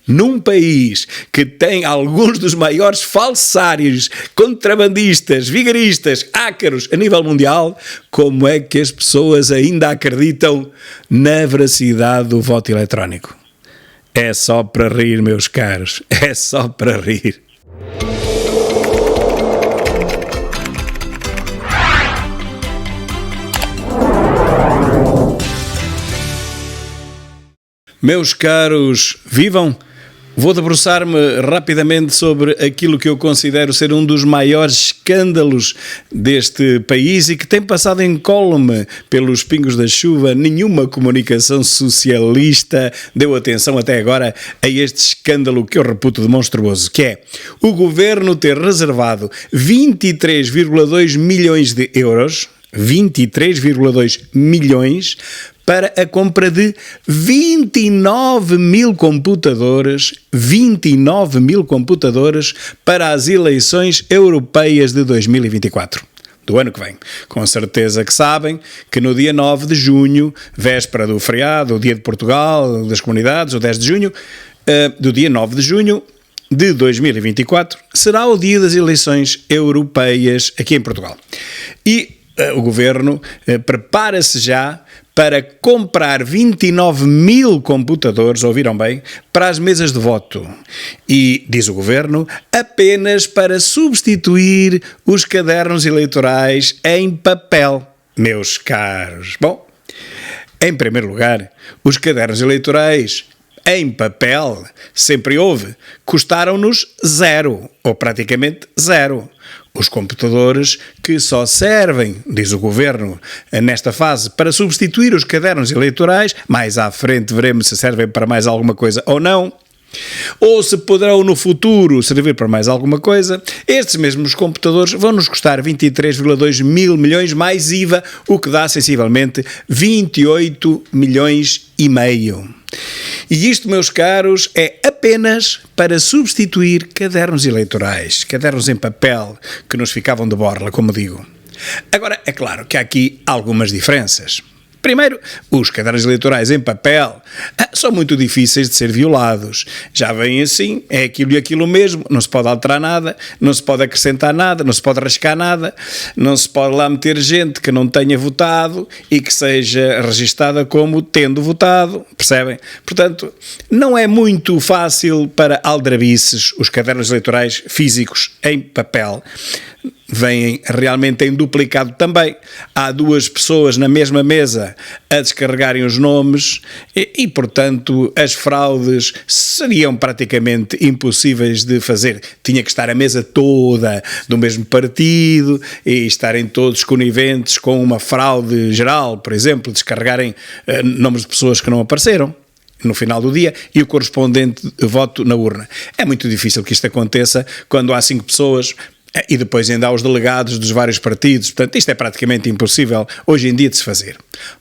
num país que tem alguns dos maiores falsários, contrabandistas, vigaristas, ácaros a nível mundial, como é que as pessoas ainda acreditam na veracidade do voto eletrónico? É só para rir, meus caros, é só para rir. Meus caros, vivam! Vou debruçar-me rapidamente sobre aquilo que eu considero ser um dos maiores escândalos deste país e que tem passado incólume pelos pingos da chuva. Nenhuma comunicação socialista deu atenção até agora a este escândalo que eu reputo de monstruoso, que é o governo ter reservado 23,2 milhões de euros, 23,2 milhões, para a compra de 29 mil computadores para as eleições europeias de 2024. Do ano que vem. Com certeza que sabem que no dia 9 de junho, véspera do feriado, o dia de Portugal, das comunidades, o 10 de junho, do dia 9 de junho de 2024, será o dia das eleições europeias aqui em Portugal. E o governo prepara-se já para comprar 29 mil computadores, ouviram bem, para as mesas de voto. E, diz o governo, apenas para substituir os cadernos eleitorais em papel, meus caros. Bom, em primeiro lugar, os cadernos eleitorais em papel, sempre houve, custaram-nos zero, ou praticamente zero. Os computadores que só servem, diz o governo, nesta fase, para substituir os cadernos eleitorais, mais à frente veremos se servem para mais alguma coisa ou não, ou se poderão no futuro servir para mais alguma coisa. Estes mesmos computadores vão nos custar 23,2 mil milhões mais IVA, o que dá sensivelmente 28 milhões e meio. E isto, meus caros, é apenas para substituir cadernos eleitorais, cadernos em papel que nos ficavam de borla, como digo. Agora, é claro que há aqui algumas diferenças. Primeiro, os cadernos eleitorais em papel são muito difíceis de ser violados. Já vem assim, é aquilo e aquilo mesmo, não se pode alterar nada, não se pode acrescentar nada, não se pode rascar nada, não se pode lá meter gente que não tenha votado e que seja registada como tendo votado, percebem? Portanto, não é muito fácil para aldrabices os cadernos eleitorais físicos em papel. Vêm realmente em duplicado também. Há duas pessoas na mesma mesa a descarregarem os nomes e, portanto, as fraudes seriam praticamente impossíveis de fazer. Tinha que estar a mesa toda do mesmo partido e estarem todos coniventes com uma fraude geral, por exemplo, descarregarem nomes de pessoas que não apareceram no final do dia e o correspondente voto na urna. É muito difícil que isto aconteça quando há 5 pessoas e depois ainda há os delegados dos vários partidos. Portanto, isto é praticamente impossível hoje em dia de se fazer.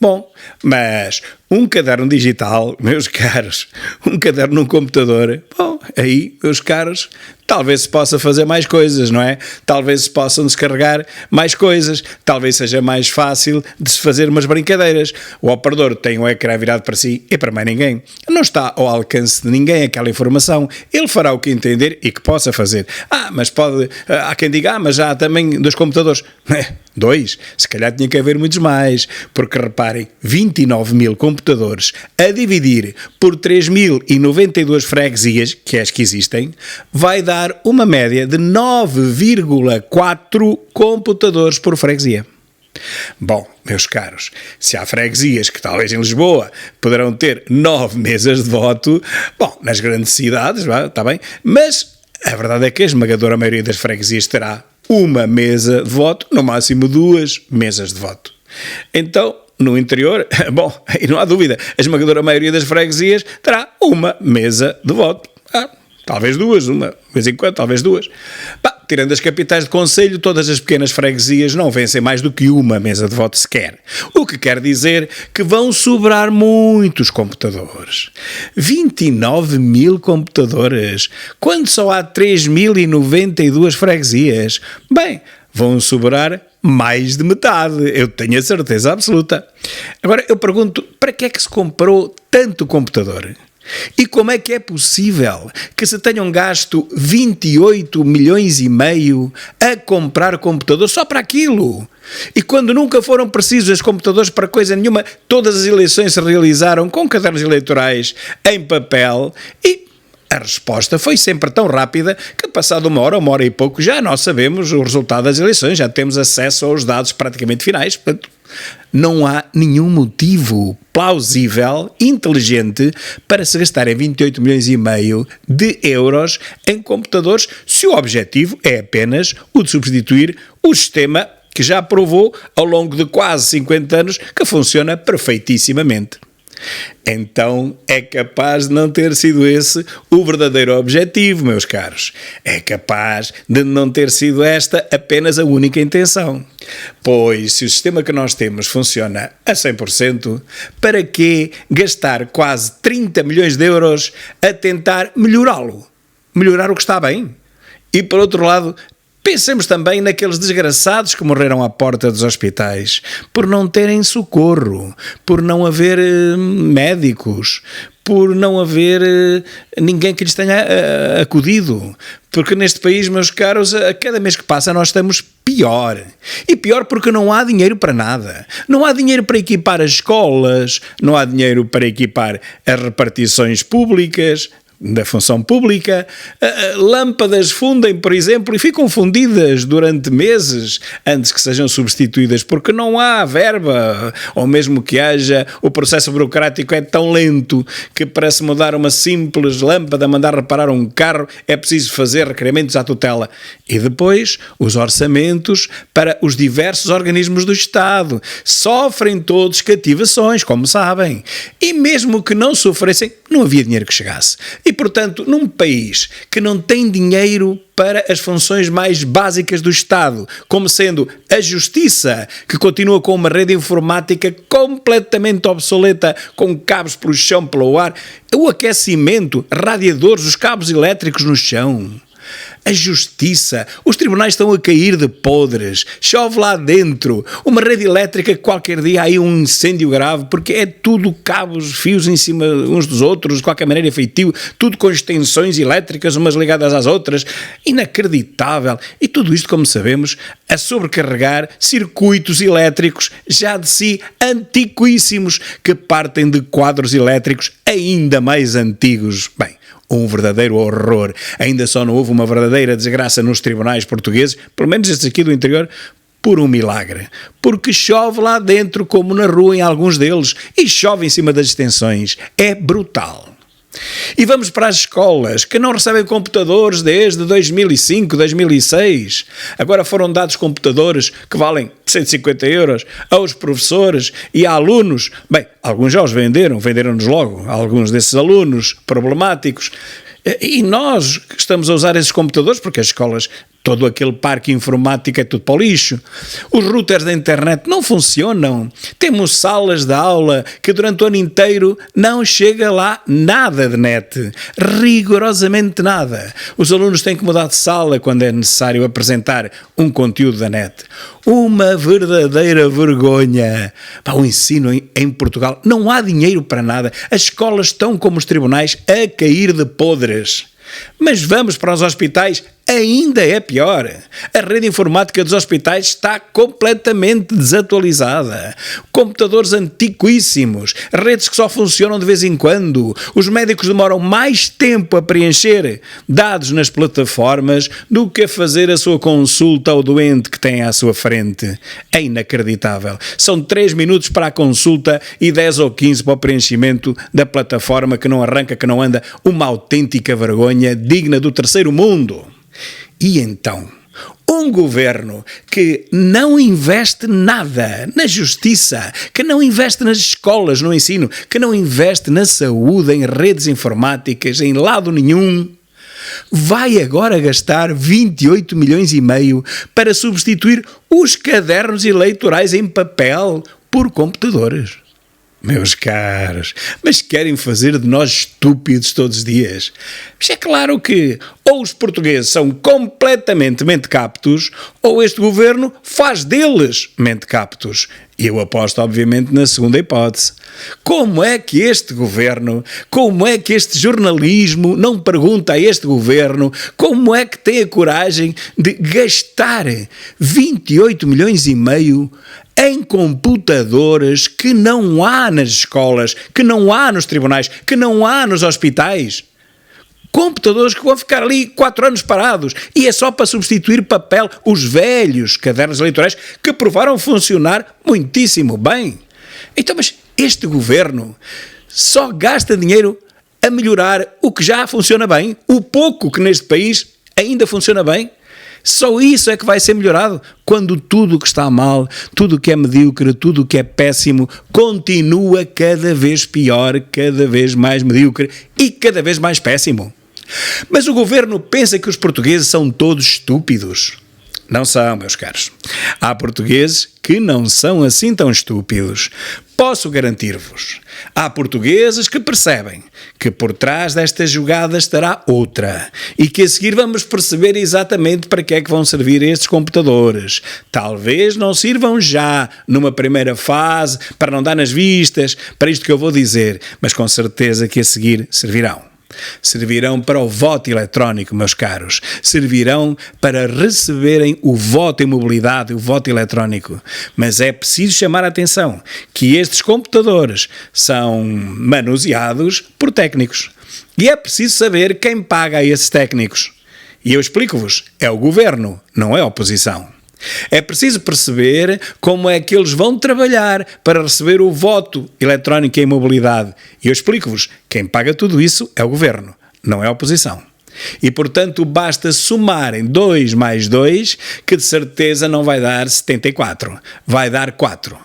Bom, mas um caderno digital, meus caros, um caderno num computador, bom, aí, meus caros, talvez se possa fazer mais coisas, não é? Talvez se possam descarregar mais coisas, talvez seja mais fácil de se fazer umas brincadeiras. O operador tem o ecrã virado para si e para mais ninguém. Não está ao alcance de ninguém aquela informação. Ele fará o que entender e que possa fazer. Mas pode, há quem diga, mas já há também 2 computadores. 2? Se calhar tinha que haver muitos mais, porque reparem, 29 mil computadores a dividir por 3.092 freguesias, que é as que existem, vai dar uma média de 9,4 computadores por freguesia. Bom, meus caros, se há freguesias que talvez em Lisboa poderão ter 9 mesas de voto, bom, nas grandes cidades, está bem, mas a verdade é que a esmagadora maioria das freguesias terá uma mesa de voto, no máximo 2 mesas de voto. Então, no interior, bom, aí não há dúvida, a esmagadora maioria das freguesias terá uma mesa de voto. Talvez 2, uma de vez em quando, talvez 2. Tirando as capitais de concelho, todas as pequenas freguesias não vencem mais do que uma mesa de voto sequer. O que quer dizer que vão sobrar muitos computadores. 29 mil computadores, quando só há 3.092 freguesias. Bem, vão sobrar mais de metade, eu tenho a certeza absoluta. Agora, eu pergunto, para que é que se comprou tanto computador? E como é que é possível que se tenham gasto 28 milhões e meio a comprar computadores só para aquilo? E quando nunca foram precisos os computadores para coisa nenhuma, todas as eleições se realizaram com cadernos eleitorais em papel e a resposta foi sempre tão rápida que, passado uma hora e pouco, já nós sabemos o resultado das eleições, já temos acesso aos dados praticamente finais. Portanto, não há nenhum motivo plausível, inteligente, para se gastarem 28 milhões e meio de euros em computadores, se o objetivo é apenas o de substituir o sistema que já provou ao longo de quase 50 anos que funciona perfeitissimamente. Então é capaz de não ter sido esse o verdadeiro objetivo, meus caros. É capaz de não ter sido esta apenas a única intenção. Pois se o sistema que nós temos funciona a 100%, para que gastar quase 30 milhões de euros a tentar melhorá-lo? Melhorar o que está bem? E por outro lado, pensemos também naqueles desgraçados que morreram à porta dos hospitais por não terem socorro, por não haver médicos, por não haver ninguém que lhes tenha acudido. Porque neste país, meus caros, a cada mês que passa nós estamos pior. E pior porque não há dinheiro para nada. Não há dinheiro para equipar as escolas, não há dinheiro para equipar as repartições públicas, da função pública, lâmpadas fundem, por exemplo, e ficam fundidas durante meses antes que sejam substituídas, porque não há verba, ou mesmo que haja, o processo burocrático é tão lento que para se mudar uma simples lâmpada, mandar reparar um carro, é preciso fazer requerimentos à tutela. E depois, os orçamentos para os diversos organismos do Estado sofrem todos cativações, como sabem. E mesmo que não sofressem, não havia dinheiro que chegasse. E, portanto, num país que não tem dinheiro para as funções mais básicas do Estado, como sendo a justiça, que continua com uma rede informática completamente obsoleta, com cabos pelo chão, pelo ar, o aquecimento, radiadores, os cabos elétricos no chão. A justiça, os tribunais estão a cair de podres, chove lá dentro, uma rede elétrica que qualquer dia há aí um incêndio grave, porque é tudo cabos, fios em cima uns dos outros, de qualquer maneira é feitio, tudo com extensões elétricas umas ligadas às outras, inacreditável. E tudo isto, como sabemos, a sobrecarregar circuitos elétricos já de si antiquíssimos, que partem de quadros elétricos ainda mais antigos. Bem, um verdadeiro horror. Ainda só não houve uma verdadeira desgraça nos tribunais portugueses, pelo menos estes aqui do interior, por um milagre. Porque chove lá dentro como na rua em alguns deles e chove em cima das extensões. É brutal. E vamos para as escolas, que não recebem computadores desde 2005, 2006. Agora foram dados computadores que valem 150 euros aos professores e a alunos. Bem, alguns já os venderam-nos logo, alguns desses alunos problemáticos. E nós que estamos a usar esses computadores, porque as escolas, todo aquele parque informático é tudo para o lixo. Os routers da internet não funcionam. Temos salas de aula que durante o ano inteiro não chega lá nada de net. Rigorosamente nada. Os alunos têm que mudar de sala quando é necessário apresentar um conteúdo da net. Uma verdadeira vergonha. O ensino em Portugal, não há dinheiro para nada. As escolas estão como os tribunais a cair de podres. Mas vamos para os hospitais, ainda é pior. A rede informática dos hospitais está completamente desatualizada. Computadores antiquíssimos, redes que só funcionam de vez em quando. Os médicos demoram mais tempo a preencher dados nas plataformas do que a fazer a sua consulta ao doente que tem à sua frente. É inacreditável. São 3 minutos para a consulta e 10 ou 15 para o preenchimento da plataforma que não arranca, que não anda. Uma autêntica vergonha digna do terceiro mundo. E então, um governo que não investe nada na justiça, que não investe nas escolas, no ensino, que não investe na saúde, em redes informáticas, em lado nenhum, vai agora gastar 28 milhões e meio para substituir os cadernos eleitorais em papel por computadores. Meus caros, mas querem fazer de nós estúpidos todos os dias? Mas é claro que ou os portugueses são completamente mentecaptos ou este governo faz deles mentecaptos. E eu aposto, obviamente, na segunda hipótese. Como é que este governo, como é que este jornalismo não pergunta a este governo como é que tem a coragem de gastar 28 milhões e meio em computadores que não há nas escolas, que não há nos tribunais, que não há nos hospitais? Computadores que vão ficar ali 4 anos parados e é só para substituir papel, os velhos cadernos eleitorais que provaram funcionar muitíssimo bem. Então, mas este governo só gasta dinheiro a melhorar o que já funciona bem, o pouco que neste país ainda funciona bem. Só isso é que vai ser melhorado, quando tudo o que está mal, tudo o que é medíocre, tudo o que é péssimo, continua cada vez pior, cada vez mais medíocre e cada vez mais péssimo. Mas o governo pensa que os portugueses são todos estúpidos. Não são, meus caros. Há portugueses que não são assim tão estúpidos. Posso garantir-vos. Há portugueses que percebem que por trás desta jogada estará outra e que a seguir vamos perceber exatamente para que é que vão servir estes computadores. Talvez não sirvam já numa primeira fase para não dar nas vistas, para isto que eu vou dizer, mas com certeza que a seguir servirão. Servirão para o voto eletrónico, meus caros. Servirão para receberem o voto em mobilidade, o voto eletrónico. Mas é preciso chamar a atenção que estes computadores são manuseados por técnicos. E é preciso saber quem paga a esses técnicos. E eu explico-vos, é o governo, não é a oposição. É preciso perceber como é que eles vão trabalhar para receber o voto eletrónico em mobilidade. E eu explico-vos, quem paga tudo isso é o governo, não é a oposição. E, portanto, basta somarem 2 mais 2, que de certeza não vai dar 74, vai dar 4.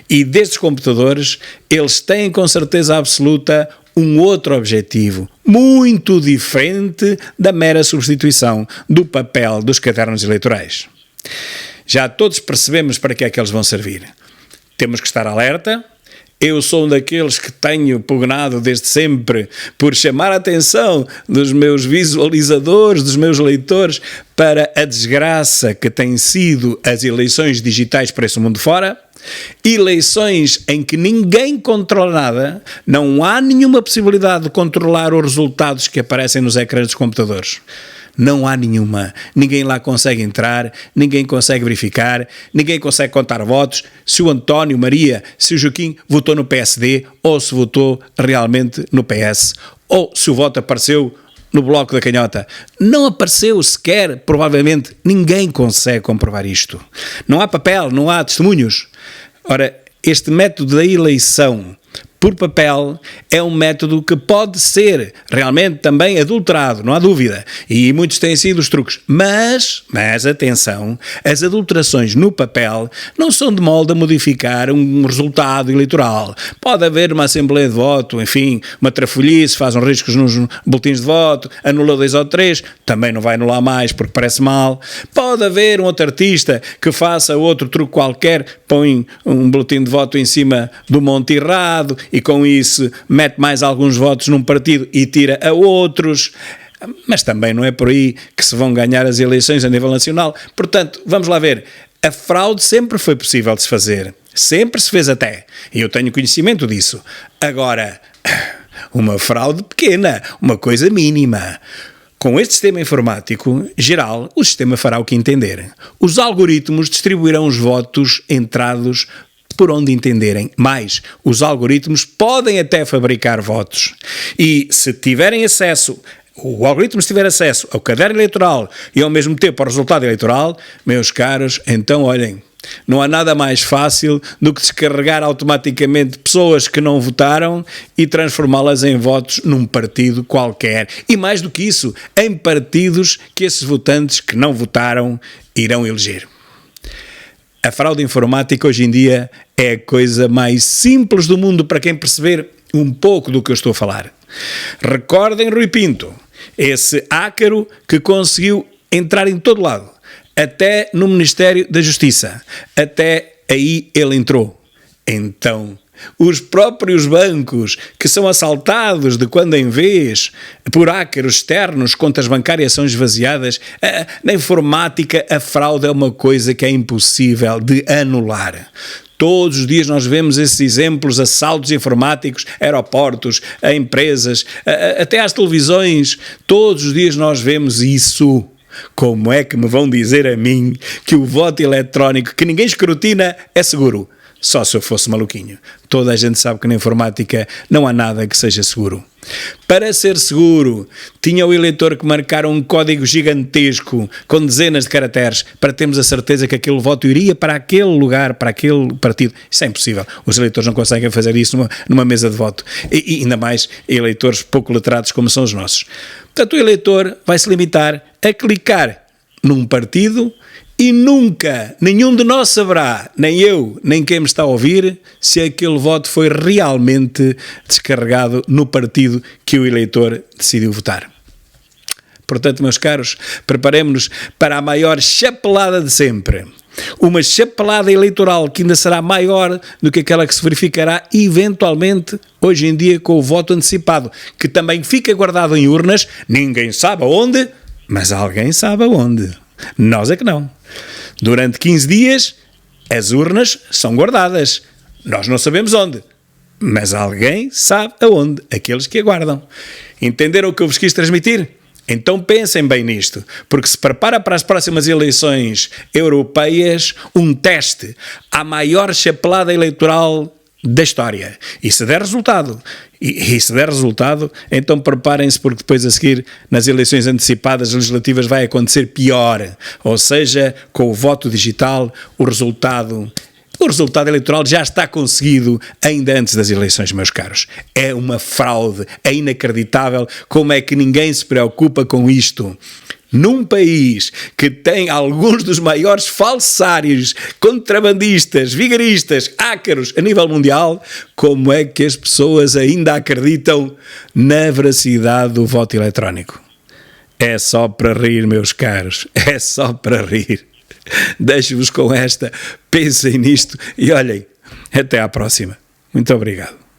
E destes computadores, eles têm com certeza absoluta um outro objetivo, muito diferente da mera substituição do papel dos cadernos eleitorais. Já todos percebemos para que é que eles vão servir. Temos que estar alerta. Eu sou um daqueles que tenho pugnado desde sempre por chamar a atenção dos meus visualizadores, dos meus leitores, para a desgraça que têm sido as eleições digitais para esse mundo fora. Eleições em que ninguém controla nada, não há nenhuma possibilidade de controlar os resultados que aparecem nos ecrãs dos computadores. Não há nenhuma. Ninguém lá consegue entrar, ninguém consegue verificar, ninguém consegue contar votos, se o António, Maria, se o Joaquim votou no PSD ou se votou realmente no PS, ou se o voto apareceu no Bloco da Canhota. Não apareceu sequer, provavelmente, ninguém consegue comprovar isto. Não há papel, não há testemunhos. Ora, este método da eleição por papel é um método que pode ser realmente também adulterado, não há dúvida, e muitos têm sido os truques, mas atenção, as adulterações no papel não são de molde a modificar um resultado eleitoral. Pode haver uma assembleia de voto, enfim, uma trafolhice, faz uns riscos nos boletins de voto, anula 2 ou 3, também não vai anular mais porque parece mal. Pode haver um outro artista que faça outro truque qualquer, põe um boletim de voto em cima do monte errado e com isso mete mais alguns votos num partido e tira a outros, mas também não é por aí que se vão ganhar as eleições a nível nacional. Portanto, vamos lá ver, a fraude sempre foi possível de se fazer, sempre se fez até, e eu tenho conhecimento disso. Agora, uma fraude pequena, uma coisa mínima. Com este sistema informático geral, o sistema fará o que entender. Os algoritmos distribuirão os votos entrados por onde entenderem. Mais, os algoritmos podem até fabricar votos. E se tiverem acesso, o algoritmo tiver acesso ao caderno eleitoral e ao mesmo tempo ao resultado eleitoral, meus caros, então olhem, não há nada mais fácil do que descarregar automaticamente pessoas que não votaram e transformá-las em votos num partido qualquer. E mais do que isso, em partidos que esses votantes que não votaram irão eleger. A fraude informática hoje em dia é a coisa mais simples do mundo para quem perceber um pouco do que eu estou a falar. Recordem Rui Pinto, esse ácaro que conseguiu entrar em todo lado, até no Ministério da Justiça. Até aí ele entrou. Então, Os próprios bancos que são assaltados de quando em vez por hackers externos, contas bancárias são esvaziadas. Na informática, a fraude é uma coisa que é impossível de anular. Todos os dias nós vemos esses exemplos, assaltos informáticos, aeroportos, a empresas, até às televisões. Todos os dias nós vemos isso. Como é que me vão dizer a mim que o voto eletrónico, que ninguém escrutina, é seguro? Só se eu fosse maluquinho. Toda a gente sabe que na informática não há nada que seja seguro. Para ser seguro, tinha o eleitor que marcar um código gigantesco com dezenas de caracteres para termos a certeza que aquele voto iria para aquele lugar, para aquele partido. Isso é impossível. Os eleitores não conseguem fazer isso numa mesa de voto. E ainda mais eleitores pouco letrados como são os nossos. Portanto, o eleitor vai se limitar a clicar num partido e nunca, nenhum de nós saberá, nem eu, nem quem me está a ouvir, se aquele voto foi realmente descarregado no partido que o eleitor decidiu votar. Portanto, meus caros, preparemos-nos para a maior chapelada de sempre. Uma chapelada eleitoral que ainda será maior do que aquela que se verificará eventualmente hoje em dia com o voto antecipado, que também fica guardado em urnas, ninguém sabe aonde, mas alguém sabe aonde. Nós é que não. Durante 15 dias, as urnas são guardadas. Nós não sabemos onde, mas alguém sabe aonde, aqueles que aguardam. Entenderam o que eu vos quis transmitir? Então pensem bem nisto, porque se prepara para as próximas eleições europeias um teste à maior chapelada eleitoral da história. E se der resultado, então preparem-se, porque depois a seguir, nas eleições antecipadas legislativas, vai acontecer pior. Ou seja, com o voto digital, o resultado eleitoral já está conseguido ainda antes das eleições, meus caros. É uma fraude, é inacreditável como é que ninguém se preocupa com isto. Num país que tem alguns dos maiores falsários, contrabandistas, vigaristas, ácaros a nível mundial, como é que as pessoas ainda acreditam na veracidade do voto eletrónico? É só para rir, meus caros, é só para rir. Deixo-vos com esta, pensem nisto e olhem, até à próxima. Muito obrigado.